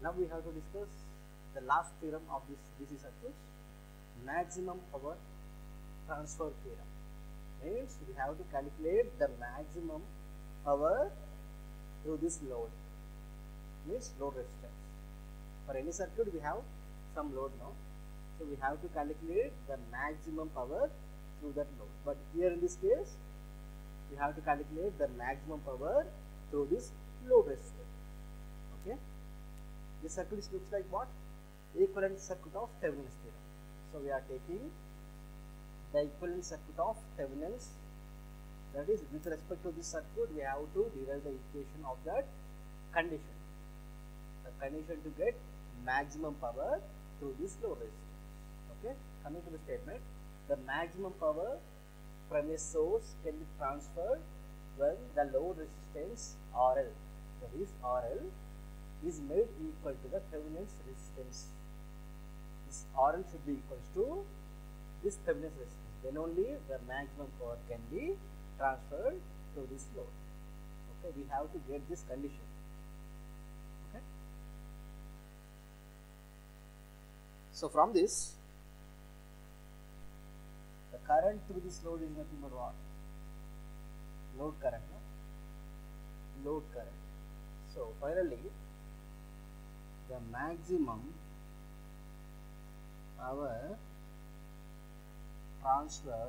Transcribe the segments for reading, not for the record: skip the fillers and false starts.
Now we have to discuss the last theorem of this DC circuits, maximum power transfer theorem. Means we have to calculate the maximum power through this load, means load resistance. For any circuit we have some load now, so we have to calculate the maximum power through that load. But here in this case we have to calculate the maximum power through this load resistance. Okay, this circuit looks like what? Equivalent circuit of Thevenin's theorem. So we are taking the equivalent circuit of Thevenin's, that is with respect to this circuit we have to derive the equation of that condition, the condition to get maximum power through this load resistance. Okay, coming to the statement, the maximum power from a source can be transferred when the load resistance RL, that is RL, is made equal to the Thevenin's resistance. This RL should be equal to this Thevenin's resistance. Then only the maximum power can be transferred to this load. Okay, we have to get this condition. Okay, so from this, the current through this load is nothing but what? Load current, no? Load current. So finally, the maximum power transfer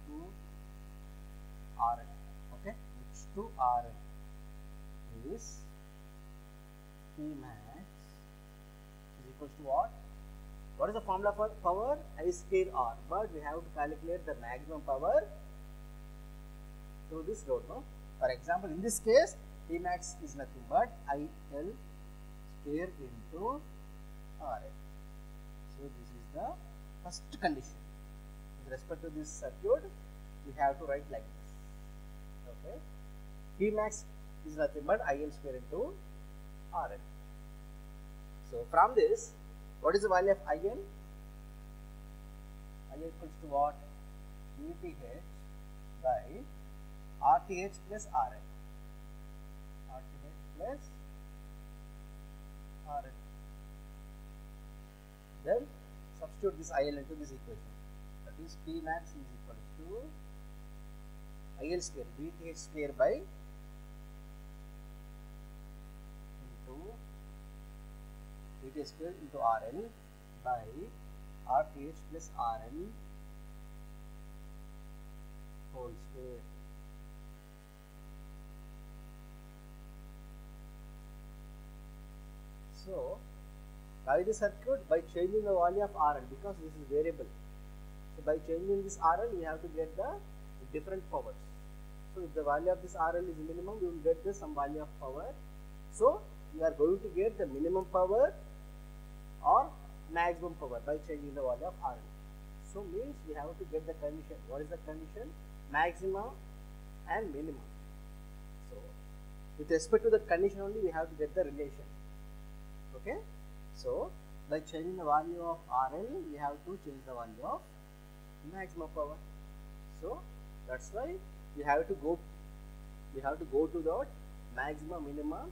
to RL, okay, which to RL is P max is equals to what? What is the formula for power? I square R, but we have to calculate the maximum power through this load, no? For example, in this case, P max is nothing but IL square into RL. So this is the first condition. With respect to this circuit, we have to write like this. Okay, P max is nothing but IL square into RL. So from this, what is the value of IL? IL equals to what? VTH by RTH plus RL. RTH plus RL. Then substitute this IL into this equation. That is P max is equal to IL square, VTH square by into VTH square into RL by RTH plus RL whole square. So by the circuit, by changing the value of RL, because this is variable, so by changing this RL we have to get the different powers. So if the value of this RL is minimum, we will get the some value of power. So we are going to get the minimum power or maximum power by changing the value of RL. So means we have to get the condition. What is the condition? Maximum and minimum. So with respect to the condition only, we have to get the relation. Okay, so by changing the value of RL, we have to change the value of maximum power. So that's why we have to go to the maximum minimum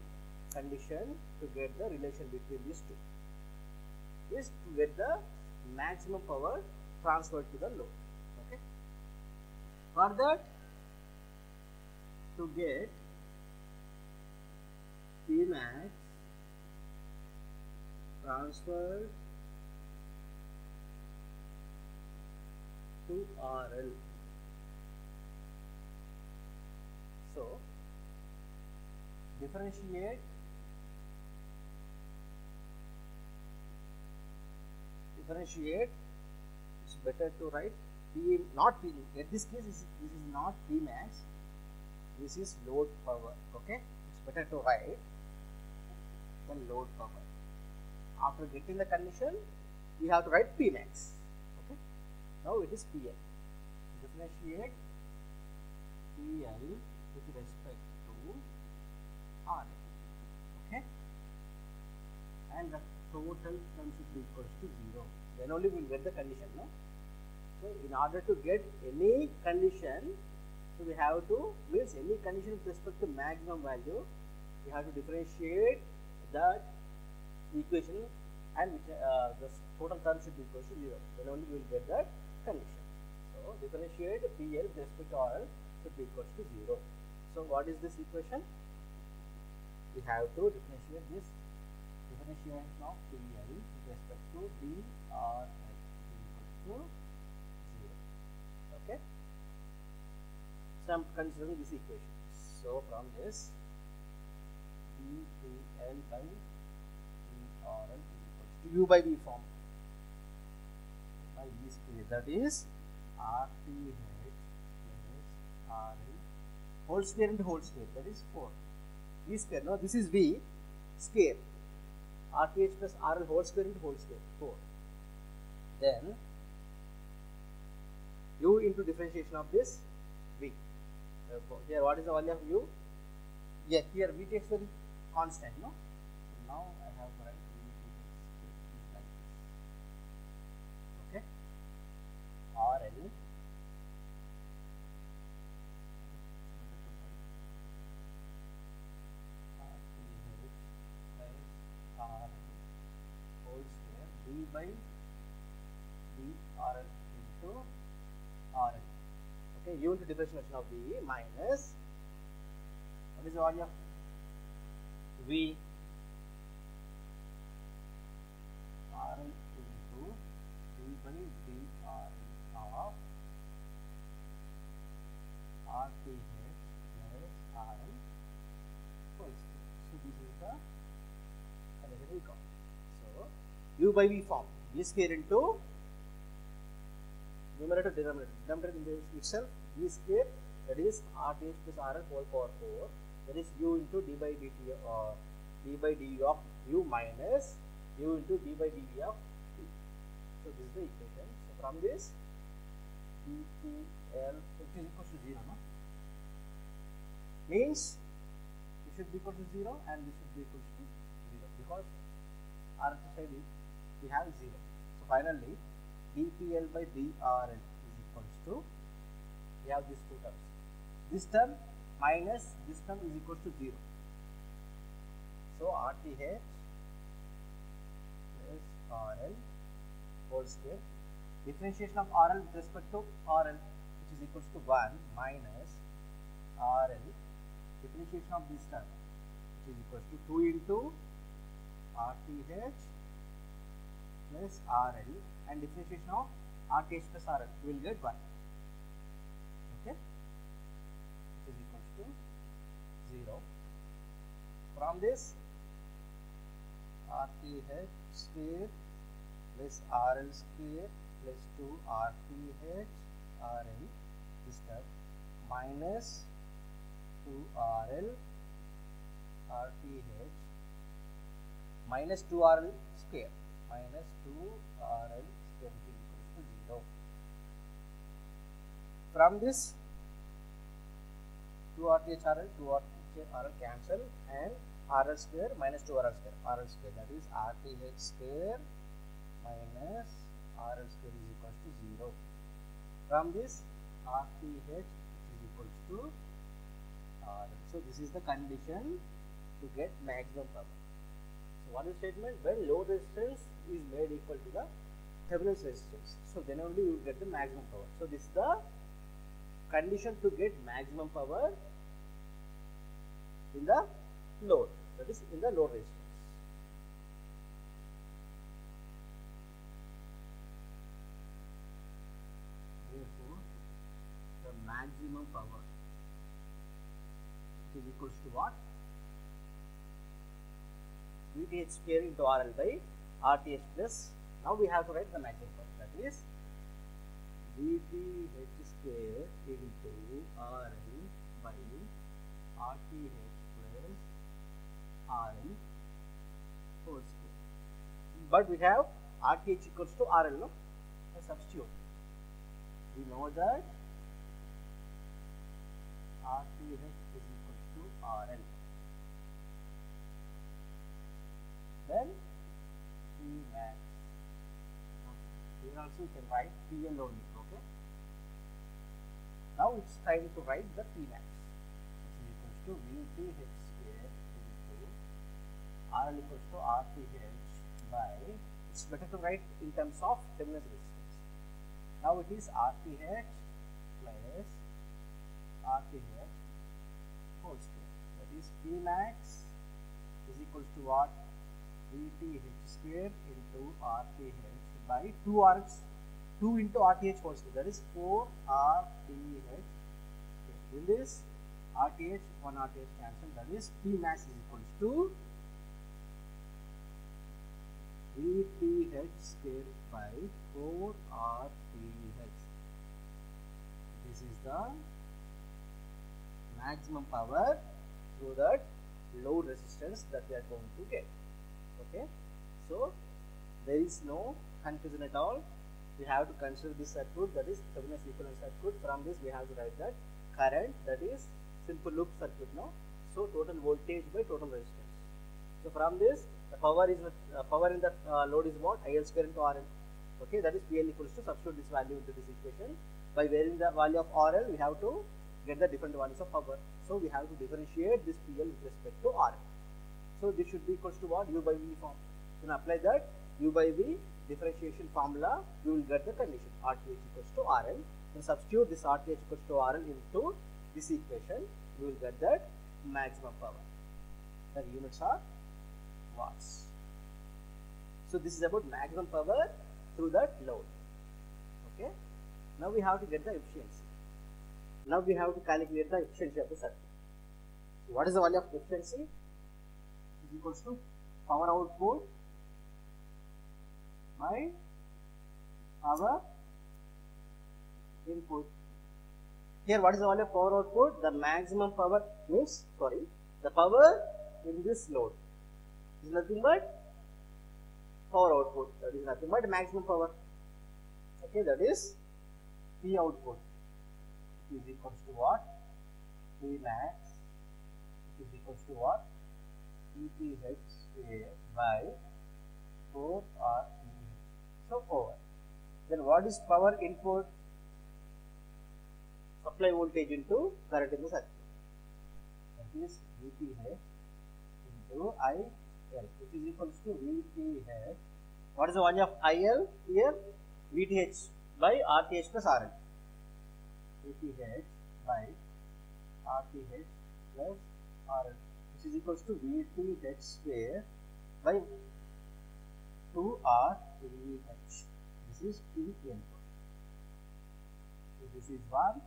condition to get the relation between these two, is to get the maximum power transferred to the load. Okay, for that, to get P max transferred to RL. So differentiate it's better to write P, not P. In this case, this is not P max, this is load power. Okay, it's better to write the load power. After getting the condition, we have to write P max. Okay, now it is PL. Differentiate PL with respect to RL. Okay, and the total term should be equal to 0. Then only we will get the condition, no? So in order to get any condition, So we have to means any condition with respect to maximum value, we have to differentiate that equation, and which the total term should be equal to 0. Then only we will get that condition. So differentiate PL with respect to RL should be equal to 0. So what is this equation? We have to differentiate this differentiation of PL with respect to DRL is equal to 0. Okay. So I am considering this equation. So from this, dPL by dRL is equal to U by V form by V square, that is RTH plus RL whole square into whole square, that is 4. V square, no, this is V square, RTH plus RL whole square into whole square, 4. Then U into differentiation of this V. Here what is the value of U? Yeah, here V takes very constant, no? So now I have to write V is like this. Okay. RL whole square V by dRL into RL. Okay, U into differentiation of V minus, what is the value of V? RL into V by dRL of RTH plus RL whole square. So this is the condition we got. So U by V form, V square into numerator denominator. Denominator in this itself V square, that is RTH plus RL whole power 4, that is U into d by dt d by dv of U minus U into d by dv of t. So this is the equation. So from this dPL is equal to 0, no? Means it should be equal to 0 and this should be equal to 0 because RL side we have 0. So finally dPL by dRL is equals to, we have these two terms. This term minus this term is equal to 0. So RTH plus RL whole square, differentiation of RL with respect to RL, which is equals to 1 minus RL, differentiation of this term, which is equals to 2 into RTH plus RL, and differentiation of RTH plus RL, we will get 1. Okay, which is equals to 0. From this RTH square plus RL square plus 2 RTH RL, this term minus 2 RL RTH minus 2 RL square minus 2 RL square is equals to 0. From this 2 RTH RL, 2 RTH RL cancel, and RL square minus 2 RL square, that is RTH square minus RL square is equals to 0. From this RTH is equals to RL. So this is the condition to get maximum power. So what is the statement? When load resistance is made equal to the Thevenin's resistance, so then only you will get the maximum power. So this is the condition to get maximum power in the load, that is in the load resistance. Therefore, the maximum power is equals to what? VTH square into RL by RTH plus, now we have to write the maximum power, that is VTH square into RL by RTH plus RL whole square. But we have RTH equals to RL, no? So substitute. We know that RTH is equals to RL. Then P max. Here also you can write PL only, okay? Now it's time to write the Pmax. This is equals to VTH square into RL equals to RTH by, it's better to write in terms of terminal resistance. Now it is RTH plus RTH whole square. That is Pmax is equals to what? VTH square into RTH by 2 into RTH whole square. That is 4 RTH. In this RTH, 1 RTH cancel. That is Pmax is equals to VTH square by 4 RTH. This is the maximum power through that load resistance that we are going to get. Okay, so there is no confusion at all. We have to consider this circuit, that is Thevenin's equivalent circuit. From this we have to write that current, that is simple loop circuit now. So total voltage by total resistance. So from this the power is power in the load is what? IL square into RL. Okay, that is PL equals to, substitute this value into this equation. By varying the value of RL, we have to get the different values of power. So we have to differentiate this PL with respect to RL. So this should be equals to what? U by V form. Then apply that U by V differentiation formula, you will get the condition RTH equals to RL. Then substitute this RTH equals to RL into this equation, you will get that maximum power. The units are watts. So this is about maximum power through that load. Okay. Now we have to get the efficiency. Now we have to calculate the efficiency of the circuit. So what is the value of efficiency? Is equals to power output by our input. Here what is the value of power output? The maximum power means, the power in this load is nothing but power output. That is nothing but maximum power. Okay, that is P output. It is equals to what? P max. It is equals to what? VTH square by 4 RTH. So over. Then what is power input? Supply voltage into current in the circuit. That is VTH into IL, which is equals to VTH. What is the value of IL here? VTH by RTH plus RL. VTH by RTH plus RL, which is equals to VTH square by 2 RTH. This is P input. So this is 1.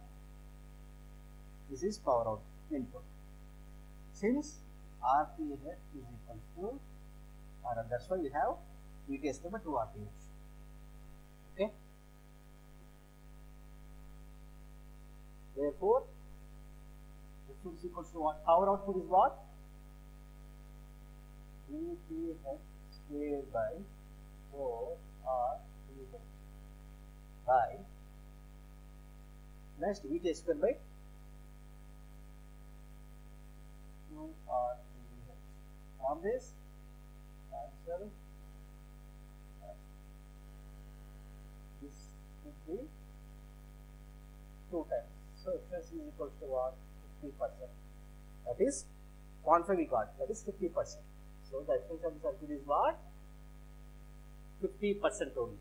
This is power out input. Since RTH is equal to RL, that's why we have VTH square by 2 RTH. Okay. Therefore, this is equal to what? Power output is what? VTH square by 4 RTH by, next VTH square by 2 RTH. From this, cancel. This should be 2 times. So efficiency is equal to what? 50%. That is 0.5 we got. That is 50%. So the efficiency of the circuit is what? 50% only.